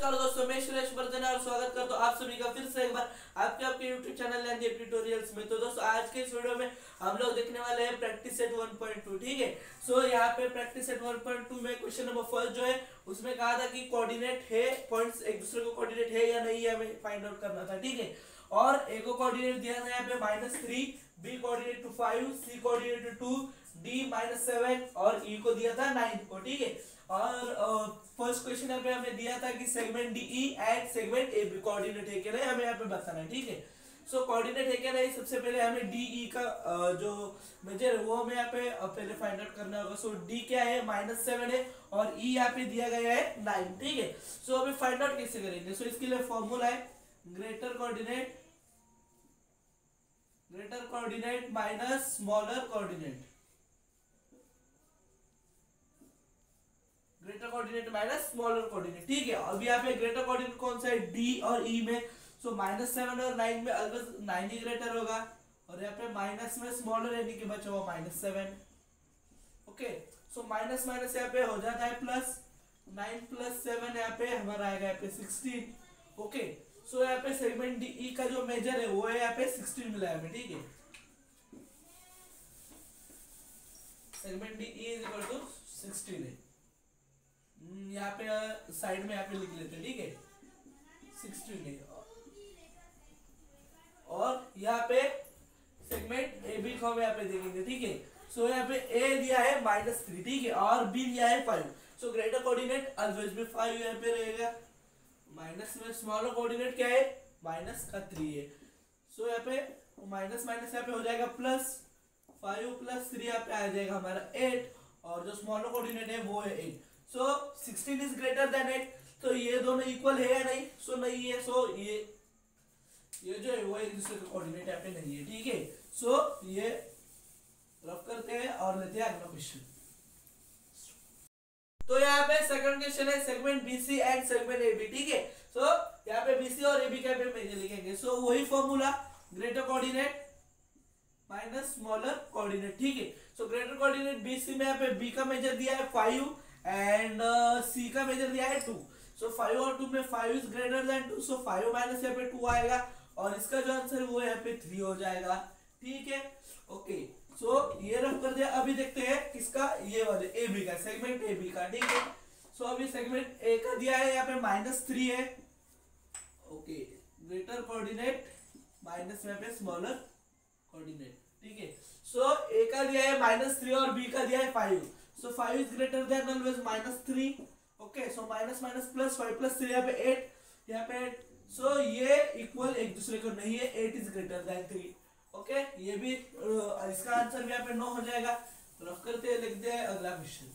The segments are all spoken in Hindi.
नमस्कार दोस्तों, मैं सुरेश वर्धन और स्वागत करता हूँ आप सभी का फिर से एक बार आपके YouTube चैनल यानी ट्यूटोरियल्स में। तो दोस्तों आज के इस वीडियो में हम लोग देखने वाले हैं प्रैक्टिस सेट 1.2। ठीक है, सो यहाँ पे प्रैक्टिस सेट 1.2 में क्वेश्चन नंबर फर्स्ट जो है उसमें कहा था कि कोऑर्डिनेट है, पॉइंट्स एक दूसरे को कोऑर्डिनेट है या नहीं, हमें फाइंड आउट करना था। ठीक है, और ए को कोऑर्डिनेट दिया था यहाँ पे -3, B coordinate to 5, C coordinate to 2, D -7 और ई को दिया था 9 को। ठीक है, और फर्स्ट क्वेश्चन यहाँ पे हमें दिया था कि segment DE and segment AB coordinate है क्या नहीं, हमें यहाँ पे बताना है। ठीक है, सो कोऑर्डिनेट है क्या नहीं, सबसे पहले हमें डीई का जो मेजर है वो हमें यहाँ पे पहले फाइंड आउट करना होगा। सो डी क्या है, -7 है और ई यहाँ पे दिया गया है 9। ठीक है, सो अभी फाइंड आउट कैसे करेंगे। सो इसके लिए फॉर्मूला है greater coordinate minus smaller coordinate, greater coordinate minus smaller coordinate. ठीक है, अब यहाँ पे ग्रेटर कोऑर्डिनेट कौन सा है, डी और ई में। सो -7 और 9 में अलग 9 ही ग्रेटर होगा और यहाँ पे माइनस में स्मॉलर यानी कि बचा हुआ -7। ओके, सो माइनस माइनस यहाँ पे हो जाता है प्लस, 9 + 7 यहाँ पे हमारा आएगा यहाँ पे 16। ओके, सो यहाँ पे सेगमेंट डी का जो मेजर है वो है यहाँ पे 16 मिला है हमें। ठीक है, सेगमेंट डी = 16 है। यहाँ पे साइड में यहाँ पे लिख लेते हैं। ठीक है, 16 है और यहाँ पे सेगमेंट ए बी को हम यहाँ पे देखेंगे। ठीक है, सो यहाँ पे ए दिया है -3, ठीक है, और बी दिया है 5। सो ग्रेटर कोऑर्डिनेट ऑलवेज भी 5 यहाँ पे रहेगा, माइनस में स्मॉलर कोऑर्डिनेट क्या है, -3 है। सो यहाँ पे माइनस माइनस यहाँ पे हो जाएगा प्लस, 5 + 3 यहाँ पे आ जाएगा हमारा 8 और जो स्मॉलर कोऑर्डिनेट है वो है 8। सो 16 इज ग्रेटर देन 8, तो ये दोनों इक्वल है या नहीं, सो नहीं है। सो ये जो है वो एक दूसरे का कोऑर्डिनेट यहाँ पे नहीं है। ठीक है, सो ये रफ करते हैं और लेते हैं अगला क्वेश्चन। तो यहाँ पे सेकंड क्वेश्चन है segment BC and segment AB. ठीक है, सो यहाँ पे बीसी और एबी का मेजर लिखेंगे। सो वही formula greater coordinate minus smaller coordinate. ठीक है, सो ग्रेटर कोऑर्डिनेट बीसी में यहाँ पे बी का मेजर दिया है 5 एंड सी का मेजर दिया है 2। सो 5 और 2 में 5 is greater than 2, so 5 minus यहाँ पे 2 आएगा और इसका जो आंसर है वो यहाँ पे 3 हो जाएगा। ठीक है, ओके, सो ये रफ कर दिया। अभी देखते हैं किसका, ये वाले ए बी का, सेगमेंट ए बी का। ठीक है, सो अभी सेगमेंट ए का दिया है यहाँ पे -3 है। ओके, ग्रेटर कोऑर्डिनेट माइनस यहाँ पे स्मॉलर कोऑर्डिनेट। ठीक है, सो ए का दिया है -3 और बी का दिया है 5। So 5 is greater than always -3. Okay, so minus minus plus 5 + 3 यहाँ पे 8, यहाँ पे 8। So ये इक्वल एक दूसरे को नहीं है, 8 is greater than 3। ओके, ये भी इसका आंसर भी यहाँ पे 9 हो जाएगा। रफ करते हैं, लिखते हैं अगला क्वेश्चन।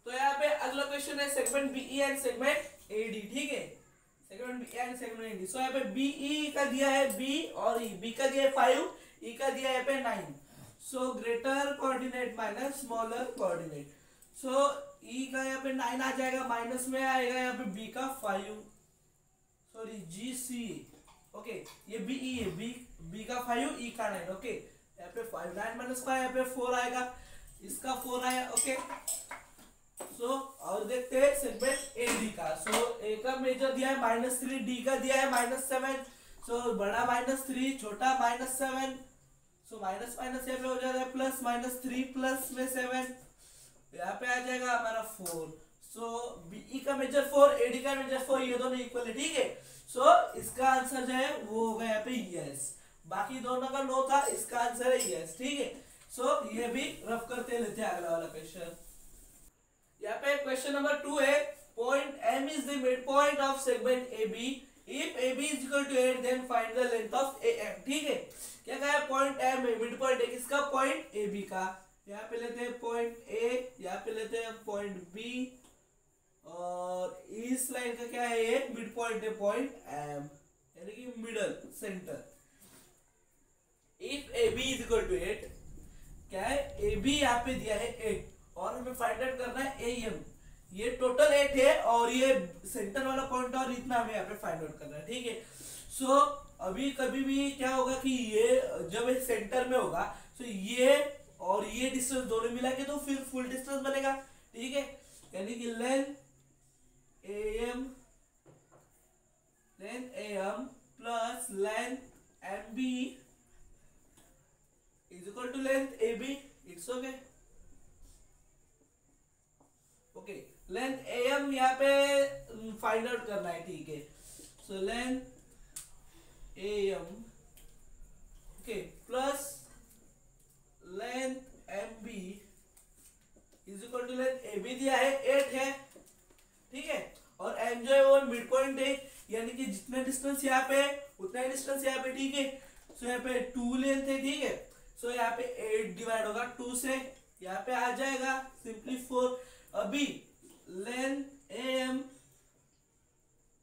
तो यहाँ पे अगला क्वेश्चन है segment BE and segment AD. ठीक है, segment B and segment AD. So यहाँ पे बीई का दिया है बी और ई, बी का दिया है 5, ई का दिया है यहाँ पे 9। So greater coordinate minus smaller coordinate. So E का यहाँ पे 9 आ जाएगा, माइनस में आएगा यहाँ पे बी का 5, सॉरी जी सी। ओके, ये बी ई है, बी का 5, ई का 9। ओके, यहाँ पे 5, 9 - 5 यहाँ पे 4 आएगा, इसका 4 आया। ओके, सो और देखते हैं सेगमेंट ए डी का। सो ए का मेजर दिया है -3, डी का दिया है -7। सो बड़ा -3, छोटा -7। सो माइनस माइनस यहाँ पे हो जाता है प्लस, -3 प्लस में 7 यहाँ पे आ जाएगा हमारा 4। सो बीई का मेजर 4, एडी का मेजर 4, ये दोनों इक्वल है। ठीक है, सो इसका आंसर जो है वो होगा यहाँ पे यस, बाकी दोनों का नो था, इसका आंसर है यस। ठीक है, सो ये भी रफ करते लेते हैं अगला वाला क्वेश्चन। यहाँ पे क्वेश्चन नंबर 2 है point M is the mid point of segment AB, if AB = 8 then find the length of AM। ठीक है, क्या कहा है, पॉइंट एम है, मिड पॉइंट है किसका, पॉइंट ए बी का। यहाँ पे लेते हैं पॉइंट ए, यहाँ पे लेते हैं पॉइंट बी और इस लाइन का क्या है, ये मिड पॉइंट है पॉइंट एम यानी कि middle centre. If A B = 8, क्या है, ए बी यहाँ पे दिया है 8 और हमें फाइंड आउट करना है AM। ये टोटल 8 है और ये सेंटर वाला पॉइंट और इतना हमें यहाँ पे फाइंड आउट करना है। ठीक है, सो अभी कभी भी क्या होगा कि ये जब सेंटर में होगा तो ये और ये डिस्टेंस दोनों मिला के तो फिर फुल डिस्टेंस बनेगा। ठीक है, यानी कि length AM M plus length M B is equal to length A B. It's okay. Okay, length A M यहाँ पे फाइंड आउट करना है. ठीक है, so length A M okay plus length M B is equal to length A B दिया है 8 है. ठीक है, और एम जो है वो मिड पॉइंट है, यानी कि जितना डिस्टेंस यहाँ पे उतना ही डिस्टेंस यहाँ पे. ठीक है, सो यहाँ पे 2 लेंथ है. ठीक है, सो यहाँ पे 8 डिवाइड होगा 2 से, यहाँ पे आ जाएगा सिंपली 4. अभी लेंथ ए एम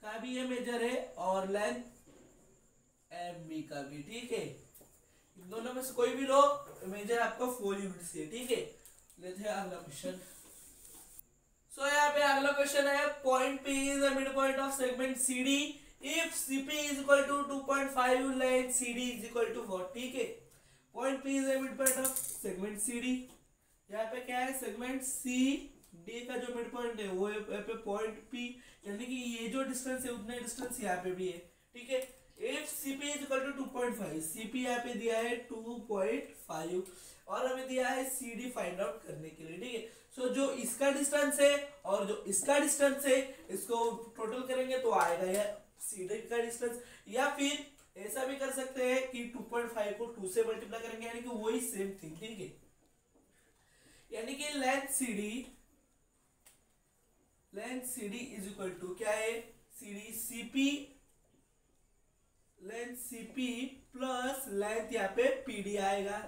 का भी ये मेजर है और लेंथ एम बी का भी. ठीक है, इन दोनों में से कोई भी लो, मेजर आपका 4 यूनिट्स है. ठीक है, लेते हैं अगला क्वेश्चन. सो यहाँ पे अगला क्वेश्चन है, point P is the mid point of segment CD if CP is equal to 2.5 length CD is equal to what. ठीक है, point P is the mid point of segment CD. यहाँ पे क्या है, सेगमेंट CD का जो मिड पॉइंट है वो यहाँ पे पॉइंट P, यानी कि ये जो डिस्टेंस है उतना डिस्टेंस यहाँ पे भी है. ठीक है, if CP is equal to 2.5, CP यहाँ पे दिया है 2.5 और हमें दिया है CD फाइंड आउट करने के लिए. ठीक है, सो जो इसका डिस्टेंस है और जो इसका डिस्टेंस है इसको टोटल करेंगे तो आएगा यह CD का डिस्टेंस. या फिर ऐसा भी कर सकते हैं कि 2.5 को 2 से मल्टीप्लाई करेंगे, यानी कि वही सेम थिंग. ठीक है, यानी कि length CD is equal to क्या है, CD CP length CP plus length यहाँ पे PD आएगा.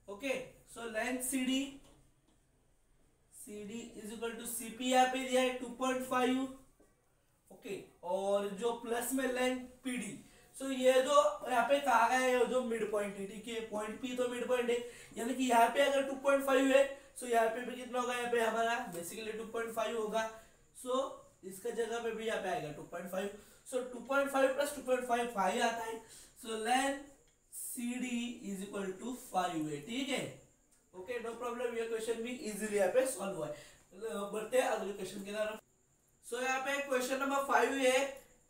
Okay, so length CD is equal to CP यहाँ पे दिया है 2.5. ओके, और जो प्लस में लेंथ PD, सो ये जो यहाँ पे कहा गया है जो मिड पॉइंट है. ठीक है, पॉइंट P तो मिड पॉइंट है, यानी कि यहाँ पे अगर 2.5 है सो यहाँ पे भी कितना होगा, यहाँ पे हमारा बेसिकली 2.5 होगा. सो इसका जगह पे भी यहाँ पे आएगा 2.5. सो 2.5 प्लस 2.5 5 आता है. So length CD is equal to 5 है. ठीक है, ओके, नो प्रॉब्लम. ये क्वेश्चन भी इजीली यहाँ पे सॉल्व हुआ है. बढ़ते हैं अगले क्वेश्चन की तरफ. सो यहाँ पे क्वेश्चन नंबर 5 है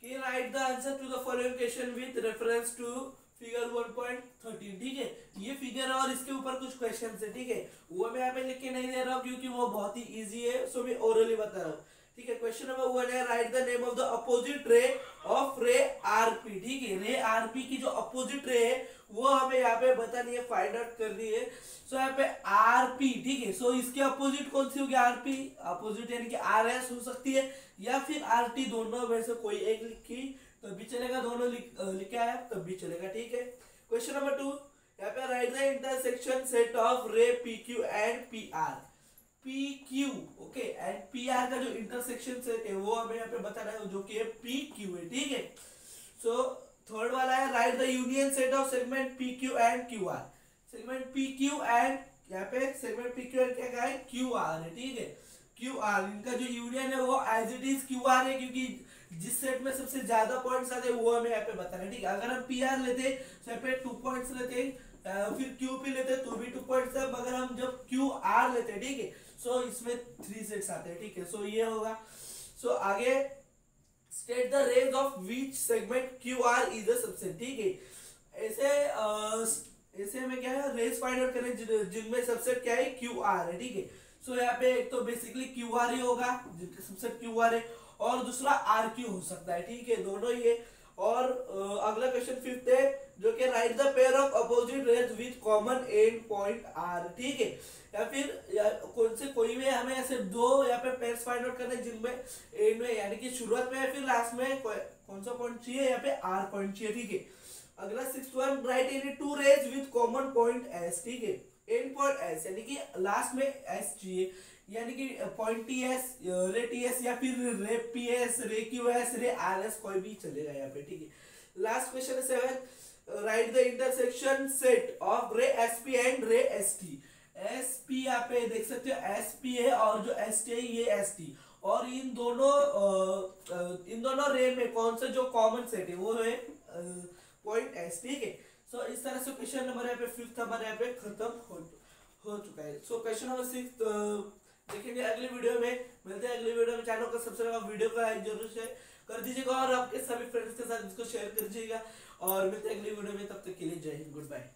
कि write the answer to the following question with reference to figure 1.13. ठीक है, ये फिगर और इसके ऊपर कुछ क्वेश्चन है. ठीक है, वो मैं यहाँ पे लिख के नहीं दे रहा हूँ क्योंकि वो बहुत ही इजी है, सो मैं ओरली बता रहा हूँ. ठीक है, क्वेश्चन नंबर 1 है, right the name of the opposite ray of रे आरपी. ठीक है, रे आरपी की जो अपोजिट रे है वो हमें यहाँ पे बतानी है, फाइंड आउट करनी है. सो यहाँ पे आरपी. ठीक है, सो इसके अपोजिट कौन सी होगी, आरपी अपोजिट यानी कि आरएस हो सकती है या फिर आरटी, दोनों में से कोई एक लिखी तब भी चलेगा, दोनों लिखे आया तब भी चलेगा. ठीक है, क्वेश्चन नंबर 2, यहाँ पे right the intersection set of रे PQ and PR. PQ okay and PR का जो इंटरसेक्शन सेट है वो हमें यहाँ पे बताना है, जो कि है PQ है. ठीक है, सो थर्ड वाला है, right the union set of segment PQ and QR. Segment PQ and यहाँ पे सेगमेंट PQ एंड क्या है, QR है. ठीक है, QR इनका जो यूनियन है वो एज इट इज QR है, क्योंकि जिस सेट में सबसे ज्यादा पॉइंट्स आते हैं वो हमें यहाँ पे बताना है. ठीक है, अगर हम PR लेते तो यहाँ पे 2 पॉइंट्स लेते, फिर QP लेते तो भी 2 पॉइंट्स है, मगर हम जब QR लेते हैं, ठीक है, सो इसमें 3 सेट्स आते हैं. ठीक है, सो ये होगा. सो आगे state the range of which segment QR is a subset. ठीक है, ऐसे हमें क्या है, रेंज फाइंड आउट करें जिनमें सबसेट क्या है, QR है. ठीक है, सो यहाँ पे एक तो बेसिकली QR ही होगा जिनका सबसेट QR है, और दूसरा RQ हो सकता है. ठीक है, दोनों ही है. और अगला क्वेश्चन 5th है, जो कि write the pair of opposite range with common and point R. ठीक है, या फिर कौन से कोई भी हमें ऐसे दो यहाँ पे पेयर्स फाइंड आउट करने जिनमें एंड में यानी कि शुरुआत में या फिर लास्ट में कौन सा पॉइंट चाहिए, यहाँ पे R पॉइंट चाहिए. ठीक है, अगला 6th one, right any 2 range with common point S. ठीक है, एंड पॉइंट S यानी कि लास्ट में S चाहिए, यानी कि पॉइंट TS, रे TS या फिर रे PS, रे QS, रे RS कोई भी चलेगा यहाँ पे. ठीक है, last question 7, right the intersection set of रे SP एंड रे ST. SP यहाँ पे देख सकते हो SP है और जो ST है ये ST, और इन दोनों रे में कौन सा जो कॉमन सेट है वो है पॉइंट S. ठीक है, सो इस तरह से क्वेश्चन नंबर यहाँ पे 5th हमारे यहाँ पे खत्म हो चुका है. सो क्वेश्चन नंबर 6 देखेंगे अगली वीडियो में. मिलते हैं अगली वीडियो में. चैनल को सब्सक्राइब, वीडियो को लाइक जरूर से कर दीजिएगा और आपके सभी फ्रेंड्स के साथ इसको शेयर कर दीजिएगा और मिलते हैं अगली वीडियो में। तब तक के लिए जय हिंद, गुड बाय।